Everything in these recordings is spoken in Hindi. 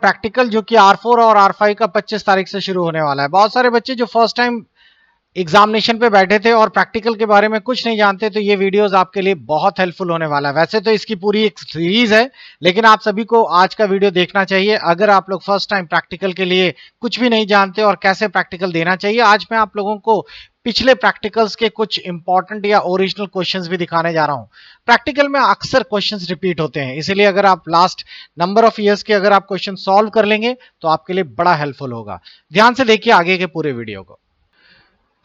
प्रैक्टिकल जो कि R4 और R5 का 25 तारीख से शुरू होने वाला है। बहुत सारे बच्चे जो फर्स्ट टाइम एग्जामिनेशन पे बैठे थे और प्रैक्टिकल के बारे में कुछ नहीं जानते, तो ये वीडियोस आपके लिए बहुत हेल्पफुल होने वाला है। वैसे तो इसकी पूरी एक सीरीज है, लेकिन आप सभी को आज का वीडियो देखना चाहिए अगर आप लोग फर्स्ट टाइम प्रैक्टिकल के लिए कुछ भी नहीं जानते और कैसे प्रैक्टिकल देना चाहिए। आज मैं आप लोगों को पिछले प्रैक्टिकल्स के कुछ इंपॉर्टेंट या ओरिजिनल क्वेश्चंस भी दिखाने जा रहा हूं। प्रैक्टिकल में अक्सर क्वेश्चंस रिपीट होते हैं, इसलिए अगर आप लास्ट नंबर ऑफ ईयर्स के अगर आप क्वेश्चन सॉल्व कर लेंगे तो आपके लिए बड़ा हेल्पफुल होगा। ध्यान से देखिए आगे के पूरे वीडियो को।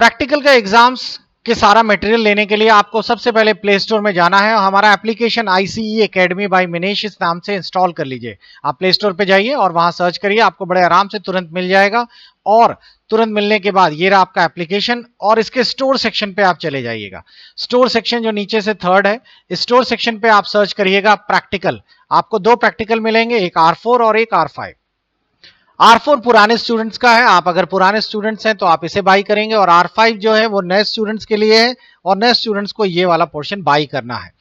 प्रैक्टिकल का एग्जाम्स के सारा मटेरियल लेने के लिए आपको सबसे पहले प्ले स्टोर में जाना है और हमारा application ICE academy by Minesh इस नाम से इंस्टॉल कर लीजिए। आप प्ले स्टोर पे जाइए और वहां सर्च करिए, आपको बड़े आराम से तुरंत मिल जाएगा। और तुरंत मिलने के बाद ये रहा आपका एप्लीकेशन और इसके स्टोर सेक्शन पे आप चले जाइएगा। स्टोर सेक्शन जो नीचे से थर्ड है, इस स्टोर सेक्शन पे आप सर्च करिएगा प्रैक्टिकल। आपको दो प्रैक्टिकल मिलेंगे, एक R4 और एक R5। R4 पुराने स्टूडेंट्स का है, आप अगर पुराने स्टूडेंट्स हैं तो आप इसे बाई करेंगे, और R5 जो है वो नए स्टूडेंट्स के लिए है और नए स्टूडेंट्स को ये वाला पोर्शन बाई करना है।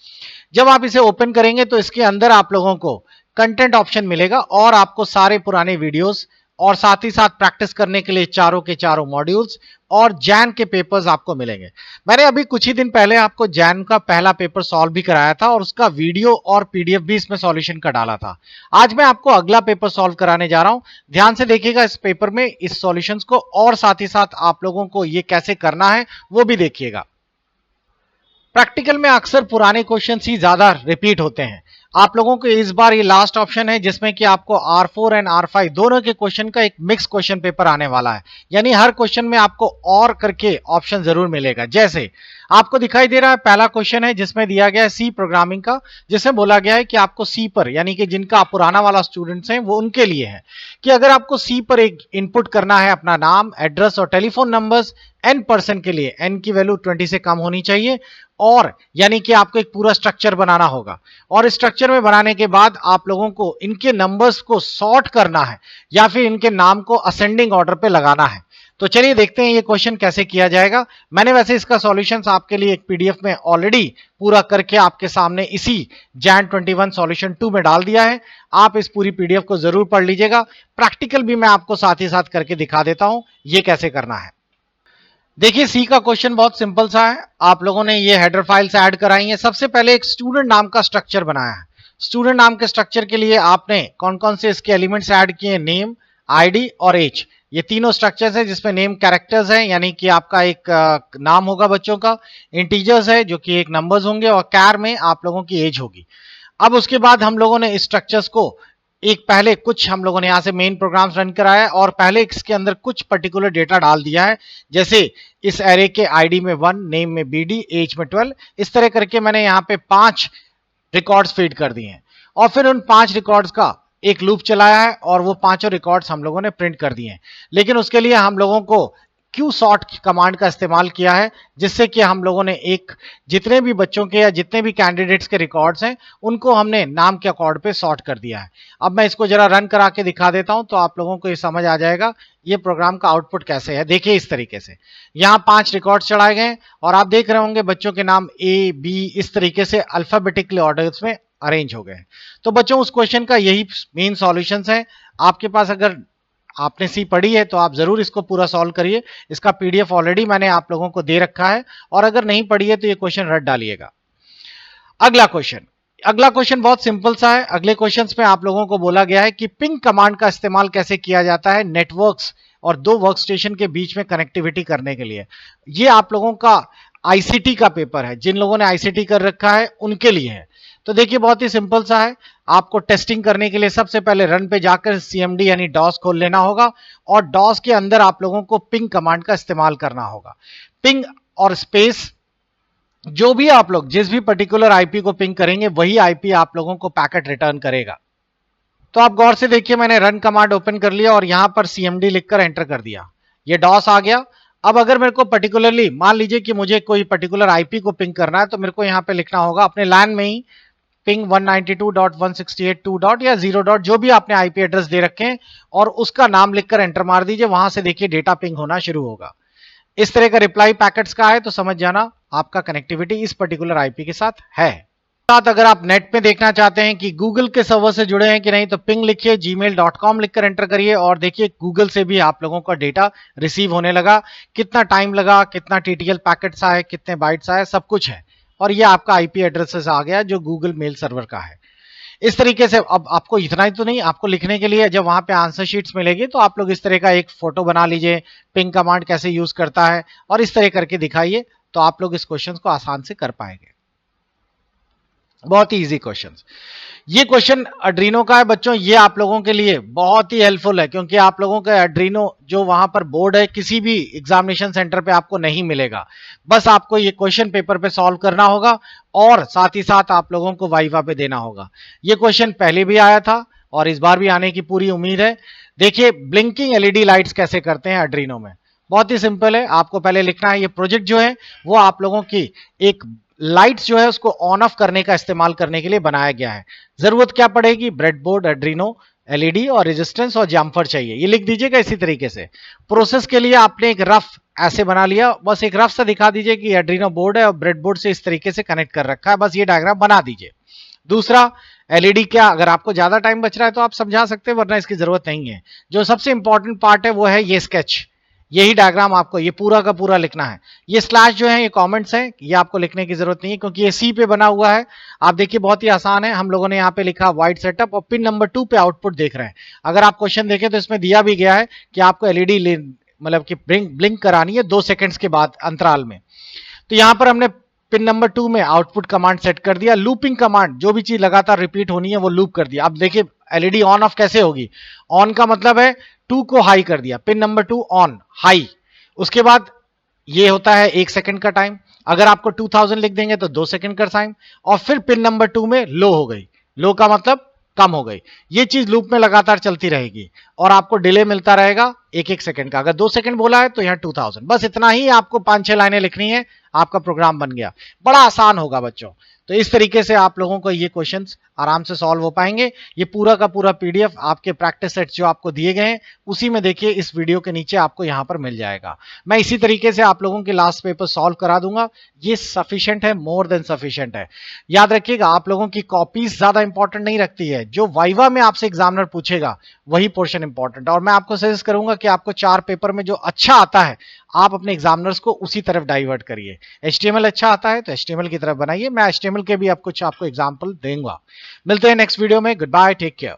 जब आप इसे ओपन करेंगे तो इसके अंदर आप लोगों को कंटेंट ऑप्शन मिलेगा और आपको सारे पुराने वीडियोस और साथ ही साथ प्रैक्टिस करने के लिए चारों के चारों मॉड्यूल्स और जैन के पेपर्स आपको मिलेंगे। मैंने अभी कुछ ही दिन पहले आपको जैन का पहला पेपर सॉल्व भी कराया था और उसका वीडियो और PDF भी इसमें सॉल्यूशन का डाला था। आज मैं आपको अगला पेपर सॉल्व कराने जा रहा हूं। ध्यान से देखिएगा इस पेपर में, इस सॉल्यूशंस को, और साथ ही साथ आप लोगों को ये कैसे करना है वो भी देखिएगा। प्रैक्टिकल में अक्सर पुराने क्वेश्चंस ही ज्यादा रिपीट होते हैं। आप लोगों को इस बार ये लास्ट ऑप्शन है जिसमें कि आपको R4 एंड R5 दोनों के क्वेश्चन का एक मिक्स क्वेश्चन पेपर आने वाला है, यानी हर क्वेश्चन में आपको और करके ऑप्शन जरूर मिलेगा। जैसे आपको दिखाई दे रहा है पहला क्वेश्चन है जिसमें दिया गया है सी प्रोग्रामिंग का, जिसमें बोला गया है कि आपको सी पर, यानी कि जिनका पुराना वाला स्टूडेंट्स हैं वो उनके लिए है कि अगर आपको सी पर एक इनपुट करना है अपना नाम, एड्रेस और टेलीफोन नंबर्स n पर्सन के लिए, n की वैल्यू 20 से कम होनी चाहिए, और यानी कि आपको एक पूरा स्ट्रक्चर बनाना होगा और इस स्ट्रक्चर में बनाने के बाद आप लोगों को इनके नंबर्स को सॉर्ट करना है या फिर इनके नाम को असेंडिंग ऑर्डर पे लगाना है। तो चलिए देखते हैं ये क्वेश्चन कैसे किया जाएगा। मैंने वैसे इसका सॉल्यूशंस आपके लिए एक PDF में ऑलरेडी पूरा करके आपके सामने इसी जैन 21 सॉल्यूशन 2 में डाल दिया है। आप इस पूरी PDF को जरूर पढ़ लीजिएगा। प्रैक्टिकल भी मैं आपको साथ ही साथ करके दिखा देता हूं ये कैसे करना है। देखिए सी का क्वेश्चन बहुत सिंपल सा है। आप लोगों ने ये हेडर फाइल्स ऐड कराई है। सबसे पहले एक स्टूडेंट नाम का स्ट्रक्चर बनाया है। स्टूडेंट नाम के स्ट्रक्चर के लिए आपने कौन कौन से इसके एलिमेंट्स ऐड किए? नेम, ID और एज। ये तीनों स्ट्रक्चर्स हैं जिसमें नेम कैरेक्टर्स हैं, यानी कि आपका एक नाम होगा बच्चों का, इंटीजर्स है जो कि एक नंबर्स होंगे, और कैर में आप लोगों की एज होगी। अब उसके बाद हम लोगों ने इस स्ट्रक्चर्स को एक पहले कुछ हम लोगों ने यहां से मेन प्रोग्राम्स रन कराया और पहले इसके अंदर कुछ पर्टिकुलर डेटा डाल दिया है, जैसे इस एरे के ID में 1, नेम में BD, एज में 12। इस तरह करके मैंने यहाँ पे 5 रिकॉर्ड्स फीड कर दिए हैं और फिर उन 5 रिकॉर्ड्स का एक लूप चलाया है और वो पांचों रिकॉर्ड्स हम लोगों ने प्रिंट कर दिए हैं। लेकिन उसके लिए हम लोगों को क्यू सॉर्ट कमांड का इस्तेमाल किया है, जिससे कि हम लोगों ने एक जितने भी बच्चों के या जितने भी कैंडिडेट्स के रिकॉर्ड्स हैं उनको हमने नाम के अकॉर्ड पे सॉर्ट कर दिया है। अब मैं इसको जरा रन करा के दिखा देता हूं तो आप लोगों को ये समझ आ जाएगा ये प्रोग्राम का आउटपुट कैसे है। देखिए इस तरीके से यहाँ 5 रिकॉर्ड्स चढ़ाए गए और आप देख रहे होंगे बच्चों के नाम A, B इस तरीके से अल्फाबेटिकली ऑर्डर्स में अरेंज हो गए। तो बच्चों उस क्वेश्चन का यही मेन सॉल्यूशंस है। आपके पास अगर आपने सी पढ़ी है तो आप जरूर इसको पूरा सॉल्व करिए। इसका PDF ऑलरेडी मैंने आप लोगों को दे रखा है और अगर नहीं पढ़ी है तो ये क्वेश्चन रट डालिएगा। अगला क्वेश्चन बहुत सिंपल सा है। अगले क्वेश्चंस में आप लोगों को बोला गया है कि पिंग कमांड का इस्तेमाल कैसे किया जाता है नेटवर्क्स और 2 वर्कस्टेशन के बीच में कनेक्टिविटी करने के लिए। ये आप लोगों का ICT का पेपर है, जिन लोगों ने ICT कर रखा है उनके लिए है। तो देखिए बहुत ही सिंपल सा है। आपको टेस्टिंग करने के लिए सबसे पहले रन पे जाकर CMD यानी DOS खोल लेना होगा और DOS के अंदर आप लोगों को पिंग कमांड का इस्तेमाल करना होगा। पिंग और स्पेस, जो भी आप लोग जिस भी पर्टिकुलर IP को पिंग करेंगे वही IP आप लोगों को पैकेट रिटर्न करेगा। तो आप गौर से देखिए, मैंने रन कमांड ओपन कर लिया और यहां पर CMD लिखकर एंटर कर दिया, ये DOS आ गया। अब अगर मेरे को पर्टिकुलरली मान लीजिए कि मुझे कोई पर्टिकुलर IP को पिंग करना है तो मेरे को यहां पे लिखना होगा अपने LAN में ही पिंग 192.168.2. या 0. जो भी आपने IP एड्रेस दे रखे हैं और उसका नाम लिखकर एंटर मार दीजिए। वहां से देखिए डेटा पिंग होना शुरू होगा। इस तरह का रिप्लाई पैकेट्स का है तो समझ जाना आपका कनेक्टिविटी इस पर्टिकुलर IP के साथ है। साथ अगर आप नेट पे देखना चाहते हैं कि गूगल के सर्वर से जुड़े हैं कि नहीं, तो पिंग लिखिए, gmail.com लिखकर एंटर करिए और देखिए गूगल से भी आप लोगों का डेटा रिसीव होने लगा। कितना टाइम लगा, कितना टीटीएल पैकेट्स आए, कितने बाइट्स आए, सब कुछ है। और ये आपका आईपी एड्रेसेस आ गया जो गूगल मेल सर्वर का है। इस तरीके से अब आपको इतना ही तो नहीं, आपको लिखने के लिए जब वहां पे आंसर शीट्स मिलेगी तो आप लोग इस तरह का एक फोटो बना लीजिए, पिंग कमांड कैसे यूज करता है और इस तरह करके दिखाइए, तो आप लोग इस क्वेश्चन को आसान से कर पाएंगे। बहुत ही इजी क्वेश्चन। ये क्वेश्चन अड्रीनो का है बच्चों, ये आप लोगों के लिए बहुत ही हेल्पफुल है क्योंकि आप लोगों का अड्रीनो जो वहां पर बोर्ड है किसी भी एग्जामिनेशन सेंटर पे आपको नहीं मिलेगा। बस आपको ये क्वेश्चन पेपर पे सॉल्व करना होगा और साथ ही साथ आप लोगों को वाइवा पे देना होगा। ये क्वेश्चन पहले भी आया था और इस बार भी आने की पूरी उम्मीद है। देखिए ब्लिंकिंग एलईडी लाइट्स कैसे करते हैं अड्रीनो में, बहुत ही सिंपल है। आपको पहले लिखना है, ये प्रोजेक्ट जो है वो आप लोगों की एक लाइट्स जो है उसको ऑन ऑफ करने का इस्तेमाल करने के लिए बनाया गया है। जरूरत क्या पड़ेगी, ब्रेडबोर्ड, अड्रीनो, एलईडी और रेजिस्टेंस और जम्पर चाहिए, ये लिख दीजिएगा इसी तरीके से। प्रोसेस के लिए आपने एक रफ ऐसे बना लिया, बस एक रफ सा दिखा दीजिए कि अड्रीनो बोर्ड है और ब्रेडबोर्ड से इस तरीके से कनेक्ट कर रखा है, बस ये डायग्राम बना दीजिए। दूसरा, एलईडी क्या, अगर आपको ज्यादा टाइम बच रहा है तो आप समझा सकते हैं, वरना इसकी जरूरत नहीं है। जो सबसे इंपॉर्टेंट पार्ट है वो है ये स्केच, यही डायग्राम आपको ये पूरा का पूरा लिखना है। ये स्लैश जो है ये कमेंट्स हैं, ये आपको लिखने की जरूरत नहीं है क्योंकि ये सी पे बना हुआ है। आप देखिए बहुत ही आसान है, हम लोगों ने यहाँ पे लिखा वाइट सेटअप और पिन नंबर 2 पे आउटपुट देख रहे हैं। अगर आप क्वेश्चन देखें तो इसमें दिया भी गया है कि आपको एलईडी मतलब कि ब्लिंक करानी है 2 सेकंड्स के बाद अंतराल में। तो यहां पर हमने पिन नंबर 2 में आउटपुट कमांड सेट कर दिया। लूपिंग कमांड, जो भी चीज लगातार रिपीट होनी है वो लूप कर दिया। अब देखिए एलईडी ऑन ऑफ कैसे होगी, ऑन का मतलब है 2 को हाई कर दिया, पिन नंबर 2 ऑन हाई। उसके बाद ये होता है 1 सेकंड का टाइम, अगर आपको 2000 लिख देंगे तो 2 सेकंड का टाइम, और फिर पिन नंबर 2 में लो हो गई, लो का मतलब कम हो गई। ये चीज लूप में लगातार चलती रहेगी और आपको डिले मिलता रहेगा 1-1 सेकंड का। अगर 2 सेकंड बोला है तो यहां 2000, बस इतना ही आपको 5-6 लाइनें लिखनी है, आपका प्रोग्राम बन गया। बड़ा आसान होगा बच्चों। तो इस तरीके से आप लोगों को ये क्वेश्चंस आराम से सॉल्व हो पाएंगे। ये पूरा का पूरा पीडीएफ आपके प्रैक्टिस सेट्स जो आपको दिए गए हैं उसी में देखिए, इस वीडियो के नीचे आपको यहां पर मिल जाएगा। मैं इसी तरीके से आप लोगों के लास्ट पेपर सॉल्व करा दूंगा। ये सफिशिएंट है, मोर देन सफिशिएंट है। याद रखिएगा, आप लोगों की कॉपीज ज्यादा इंपॉर्टेंट नहीं रखती है, जो वाइवा में आपसे एग्जामिनर पूछेगा वही पोर्शन इंपॉर्टेंट। और मैं आपको सजेस्ट करूंगा कि आपको 4 पेपर में जो अच्छा आता है आप अपने एग्जामिनर्स को उसी तरफ डाइवर्ट करिए। HTML अच्छा आता है तो HTML की तरफ बनाइए। मैं HTML के भी अब कुछ आपको एग्जाम्पल दूंगा। मिलते हैं नेक्स्ट वीडियो में। Good bye, take care.